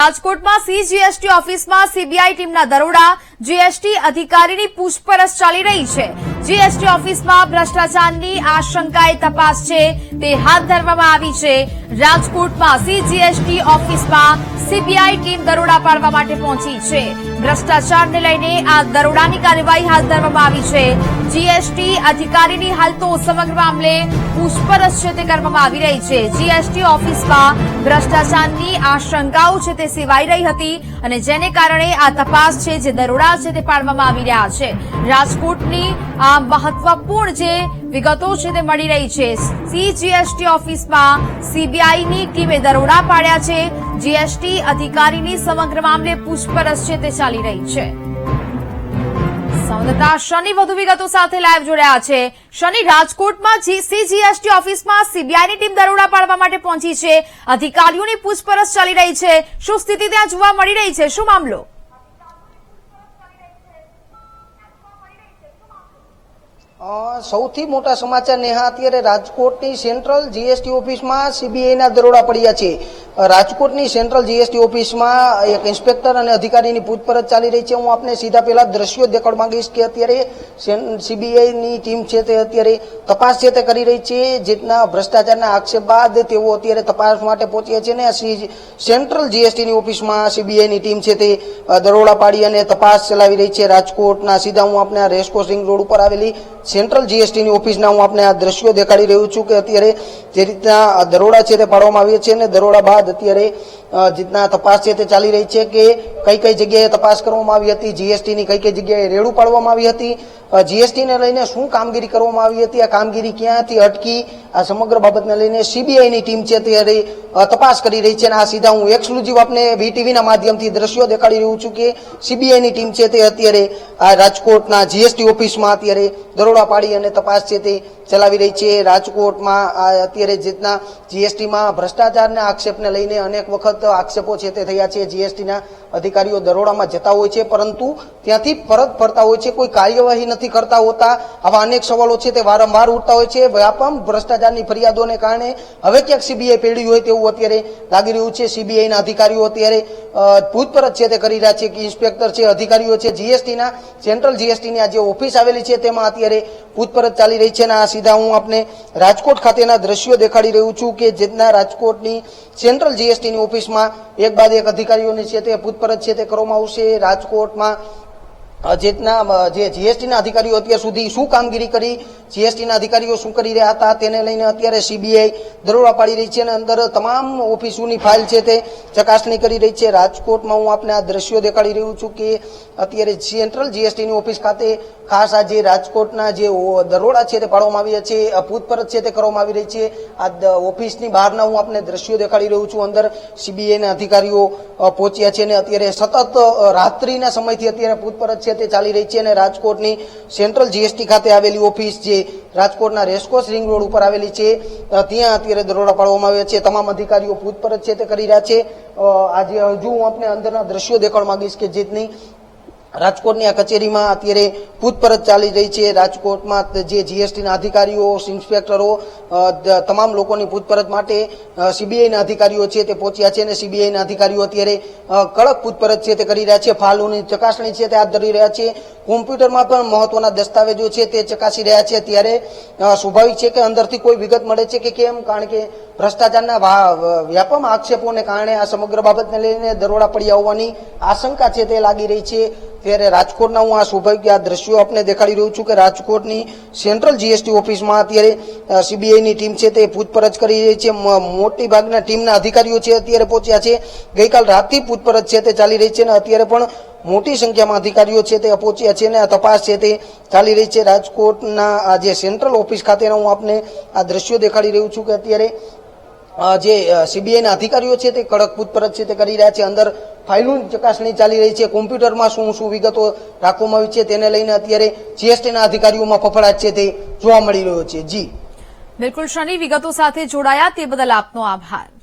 રાજકોટમાં સીજીએસટી ઓફિસમાં સીબીઆઈ ટીમના દરોડા, જીએસટી અધિકારીની પૂછપરછ ચાલી રહી છે। જીએસટી ઓફિસમાં ભ્રષ્ટાચારની આશંકાએ તપાસ છે તે હાથ ધરવામાં આવી છે। રાજકોટમાં સીજીએસટી ઓફિસમાં સીબીઆઈ ટીમ દરોડા પાડવા માટે પહોંચી છે। ભ્રષ્ટાચારને લઈને આ દરોડાની કાર્યવાહી હાથ ધરવામાં આવી છે। જીએસટી અધિકારીની હાલ તો સમગ્ર મામલે પૂછપરછ છે તે કરવામાં આવી રહી છે। જીએસટી ઓફિસમાં ભ્રષ્ટાચારની આશંકાઓ છે તે સેવાઈ રહી હતી અને જેને કારણે આ તપાસ છે જે દરોડા છે તે પાડવામાં આવી રહ્યા છે। રાજકોટની આ મહત્વપૂર્ણ જે વિગતો છે તે મળી રહી છે। સીજીએસટી ઓફિસમાં સીબીઆઈની ટીમે દરોડા પાડ્યા છે। જીએસટી અધિકારીની સમગ્ર મામલે પૂછપરછ છે તે ચાલી રહી છે। સંવાદદાતા શનિ વધુ વિગતો સાથે લાઈવ જોડાયા છે। શનિ, રાજકોટમાં સીજીએસટી ઓફિસમાં સીબીઆઈની ટીમ દરોડા પાડવા માટે પહોંચી છે। અધિકારીઓની પૂછપરછ ચાલી રહી છે। શું સ્થિતિ ત્યાં જોવા મળી રહી છે? શું મામલો? સૌથી મોટા સમાચાર નેહા, અત્યારે રાજકોટની સેન્ટ્રલ જીએસટી ઓફિસમાં સીબીઆઈના દરોડા પડ્યા છે। રાજકોટની સેન્ટ્રલ જીએસટી ઓફિસમાં એક ઇન્સ્પેક્ટર અને અધિકારીની પૂછપરછ ચાલી રહી છે। હું આપને સીધા પહેલા દ્રશ્યો દેખાડવા માંગીશ કે અત્યારે સીબીઆઈની ટીમ છે તે અત્યારે તપાસ છે તે કરી રહી છે। જેટના ભ્રષ્ટાચારના આક્ષેપ બાદ તેઓ અત્યારે તપાસ માટે પહોંચ્યા છે અને સેન્ટ્રલ જીએસટીની ઓફિસમાં સીબીઆઈની ટીમ છે તે દરોડા પાડી અને તપાસ ચલાવી રહી છે। રાજકોટના સીધા હું આપને આ રેસકોર્સ રિંગ રોડ ઉપર આવેલી સેન્ટ્રલ જીએસટીની ઓફિસના હું આપને આ દ્રશ્યો દેખાડી રહ્યો છું કે અત્યારે જે રીતના દરોડા છે તે પાડવામાં આવ્યા છે અને દરોડા બાદ અત્યારે જેટના તપાસ છે તે ચાલી રહી છે કે કઈ કઈ જગ્યાએ તપાસ કરવામાં આવી હતી, જીએસટીની કઈ કઈ જગ્યાએ રેડું પાડવામાં આવી હતી, જીએસટીને લઈને શું કામગીરી કરવામાં આવી હતી, આ કામગીરી ક્યાંથી અટકી, આ સમગ્ર બાબતને લઈને સીબીઆઈની ટીમ છે તે તપાસ કરી રહી છે। અને આ સીધા હું એક્સક્લુઝિવ આપને વીટીવીના માધ્યમથી દ્રશ્યો દેખાડી રહ્યું છું કે સીબીઆઈની ટીમ છે તે અત્યારે આ રાજકોટના જીએસટી ઓફિસમાં અત્યારે દરોડા પાડી અને તપાસ છે તે ચલાવી રહી છે। રાજકોટમાં અત્યારે જેટના જીએસટીમાં ભ્રષ્ટાચારના આક્ષેપને લઈને અનેક વખત આક્ષેપો છે તે થયા છે। જીએસટીના અધિકારીઓ દરોડામાં જતા હોય છે પરંતુ ત્યાંથી પરત ફરતા હોય છે, કોઈ કાર્યવાહી નથી કરતા હોતા। આવા અનેક સવાલો છે તે વારંવાર ઉઠતા હોય છે। વ્યાપક ભ્રષ્ટાચારની ફરિયાદોને કારણે હવે ક્યાંક સીબીઆઈ પેડ્યું હોય તેવું અત્યારે લાગી રહ્યું છે। સીબીઆઈના અધિકારીઓ અત્યારે પૂછપરછ છે તે કરી રહ્યા છે કે ઇન્સ્પેક્ટર છે, અધિકારીઓ છે, જીએસટીના સેન્ટ્રલ જીએસટીની આ જે ઓફિસ આવેલી છે તેમાં અત્યારે પૂછપરછ ચાલી રહી છે। અને આ સીધા હું આપને રાજકોટ ખાતેના દ્રશ્યો દેખાડી રહ્યું છું કે જેટના રાજકોટની સેન્ટ્રલ જીએસટીની ઓફિસમાં એક બાદ એક અધિકારીઓની છે તે પૂછપરછ છે તે કરવામાં આવશે। રાજકોટમાં જેટના જે જીએસટીના અધિકારીઓ અત્યાર સુધી શું કામગીરી કરી, જીએસટીના અધિકારીઓ શું કરી રહ્યા હતા તેને લઈને અત્યારે સીબીઆઈ દરોડા પાડી રહી છે અને અંદર તમામ ઓફિસોની ફાઇલ છે તે ચકાસણી કરી રહી છે। રાજકોટમાં હું આપને આ દ્રશ્યો દેખાડી રહ્યું છું કે અત્યારે સેન્ટ્રલ જીએસટીની ઓફિસ ખાતે ખાસ આ જે રાજકોટના જે દરોડા છે તે પાડવામાં આવ્યા છે, પૂછપરછ છે તે કરવામાં આવી રહી છે। આ ઓફિસની બહારના હું આપને દ્રશ્યો દેખાડી રહ્યું છું, અંદર સીબીઆઈના અધિકારીઓ પહોંચ્યા છે અને અત્યારે સતત રાત્રિના સમયથી અત્યારે પૂછપરછ તે ચાલી રહી છે। અને રાજકોટની સેન્ટ્રલ જીએસટી ખાતે આવેલી ઓફિસ જે રાજકોટના રેસકોર્સ રિંગ રોડ ઉપર આવેલી છે ત્યાં અત્યારે દરોડા પાડવામાં આવ્યા છે। તમામ અધિકારીઓ પૂછપરછ છે તે કરી રહ્યા છે। આજે હજુ હું આપને અંદરના દ્રશ્યો દેખાડવા માંગીશ કે જેટની રાજકોટની આ કચેરીમાં અત્યારે પૂછપરછ ચાલી રહી છે। રાજકોટમાં જે જીએસટીના અધિકારીઓ, ઇન્સ્પેક્ટરો, તમામ લોકોની પૂછપરછ માટે સીબીઆઈના અધિકારીઓ છે તે પહોંચ્યા છે અને સીબીઆઈના અધિકારીઓ અત્યારે કડક પૂછપરછ છે તે કરી રહ્યા છે, ફાઇલોની ચકાસણી છે તે હાથ ધરી રહ્યા છે, કોમ્પ્યુટરમાં પણ મહત્વના દસ્તાવેજો છે તે ચકાસી રહ્યા છે। ત્યારે સ્વાભાવિક છે કે અંદરથી કોઈ વિગત મળે છે કે કેમ, કારણ કે ભ્રષ્ટાચારના વ્યાપક આક્ષેપોને કારણે આ સમગ્ર બાબતને લઈને દરોડા પડ્યા હોવાની આશંકા છે તે લાગી રહી છે। ત્યારે રાજકોટના હું આ સ્વાભાવિક આ દ્રશ્યો આપને દેખાડી રહ્યું છું કે રાજકોટની સેન્ટ્રલ જીએસટી ઓફિસમાં અત્યારે સીબીઆઈની ટીમ છે તે પૂછપરછ કરી રહી છે। મોટી ભાગના ટીમના અધિકારીઓ છે અત્યારે પહોંચ્યા છે। ગઈકાલ રાતથી પૂછપરછ છે તે ચાલી રહી છે અને અત્યારે પણ મોટી સંખ્યામાં અધિકારીઓ છે તે પહોંચ્યા છે અને આ તપાસ છે તે ચાલી રહી છે। રાજકોટના આ જે સેન્ટ્રલ ઓફિસ ખાતેના હું આપને આ દ્રશ્યો દેખાડી રહ્યું છું કે અત્યારે જે સીબીઆઈના અધિકારીઓ છે તે કડક પૂછપરછ છે તે કરી રહ્યા છે। અંદર ફાઇલોની ચકાસણી ચાલી રહી છે, કોમ્પ્યુટરમાં શું શું વિગતો રાખવામાં આવી છે તેને લઈને અત્યારે જીએસટીના અધિકારીઓમાં ફફડાટ છે તે જોવા મળી રહ્યો છે। જી બિલકુલ શનિ, વિગતો સાથે જોડાયા તે બદલ આપનો આભાર।